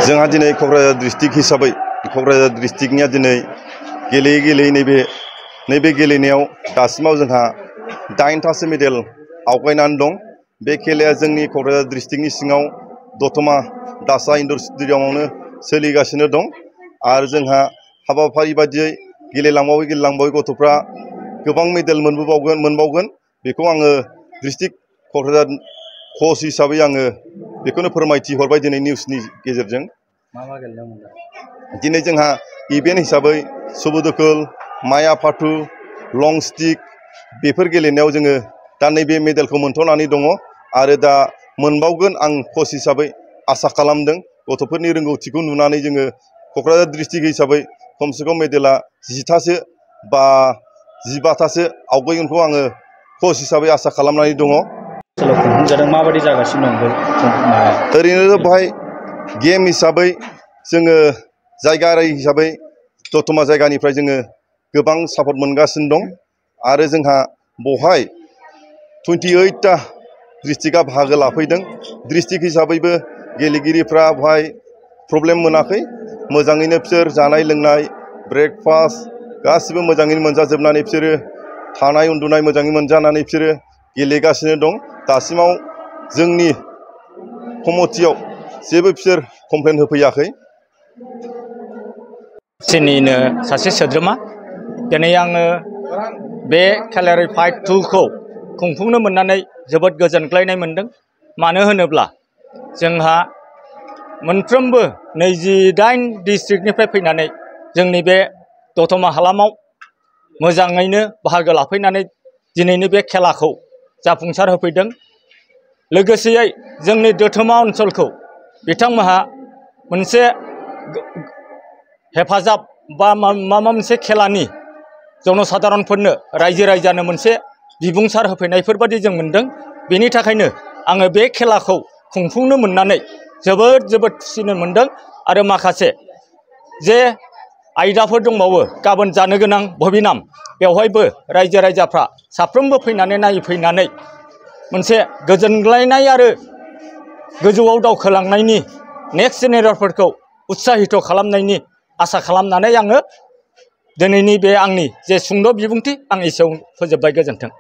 जोंहा दिनै क'क्राझार डिस्ट्रिक्ट हिसाबै क'क्राझार डिस्ट्रिक्टनिया दिनै गेलेयै गेलेयै नैबे गेलेनायाव दासिमाव जोंहा 8थासो मेडेल आवगायनानै दं। बे खेलाया जोंनि क'क्राझार डिस्ट्रिक्टनि सिङाव दतमा दासा इनडर स्टेडियामावनो सोलिगासिनो दं आरो जोंहा हाबाफारि बायदियै गेलेलांबावै गथ'फ्रा गोबां मेडेल मोनबावगोन बेखौ आङो डिस्ट्रिक्ट क'क्राझार कच हिसाबै आङो बेखौनो फोरमायथि हरबाय दिनै निउसनि गेजेरजों। दिनै जोंहा इभेन्ट हिसाबै सुबुदुकुल, माया फाथु, लं स्टिक बेफोर गेलेनायाव जोङो दा नैबे मेडेलखौ मोनथ'नानै दङ आरो दा मोनबावगोन आं कच हिसाबै आसा खालामदों। गथ'फोरनि रोंगौथिखौ नुनानै जोङो क'क्राझार डिस्ट्रिक्ट हिसाबै खमसे खम मेडेला 10थासो बा 15थासो आवगायगोनखौ आङो कच हिसाबै आसा खालामनानै दङ। माबायदि जागासिनो दं? ओरैनो बेवहाय गेम हिसाबै जोङो जायगायारि हिसाबै दतमा जायगानिफ्राय जोङो गोबां सापर्ट मोनगासिनो दं आरो जोंहा बेवहाय 28टा डिस्ट्रिक्टआ बाहागो लाफैदों। डिस्ट्रिक्ट हिसाबैबो गेलेगिरिफ्रा बेवहाय प्रब्लेम मोनाखै, मोजाङैनो बिसोर जानाय लोंनाय ब्रेकफास्ट गासिबो मोजाङैनो मोनजाजोबनानै बिसोरो थानाय उन्दुनाय मोजाङै मोनजानानै बिसोरो गेलेगासिनो दं। दासिमाव जोंनि कमिटियाव जेबो बिसोर कमप्लेन होफैयाखै। जोंनिनो सासे सोद्रोमा दिनै आङो बे केलारि फाइट 2खौ खुंफुंनो मोननानै जोबोद गोजोनग्लायनाय मोनदों। मानो होनोब्ला जोंहा मोनफ्रोमबो 28 डिस्ट्रिक्टनिफ्राय फैनानै जोंनि बे दतमा हालामाव मोजाङैनो बाहागो लाफैनानै दिनैनि बे खेलाखौ जाफुंसार होफैदों। लोगोसेयै जोंनि दतमा ओनसोलखौ बिथांमोनहा मोनसे हेफाजाब बा माबा मोनसे खेलानि जनसाधारनफोरनो रायजो राजानो मोनसे बिबुंसार होफैनायफोरबादि जों मोनदों। बेनि थाखायनो आङो बे खेलाखौ खुंफुंनो मोननानै जोबोद खुसिनो मोनदों आरो माखासे जे आयदाफोर दंबावो गाबोन जानो गोनां भबिनाम बेवहायबो रायजो राजाफ्रा साफ्रोमबो फैनानै नायफैनानै मोनसे गोजोनग्लायनाय आरो गोजौआव दावखोलांनायनि नेक्स्ट जेनेरेसनफोरखौ उत्साहित खालामनायनि आसा खालामनानै आङो दिनैनि बे आंनि जे सुंद' बिबुंथि आं एसेयावनो फोजोबबाय। गोजोन्थों।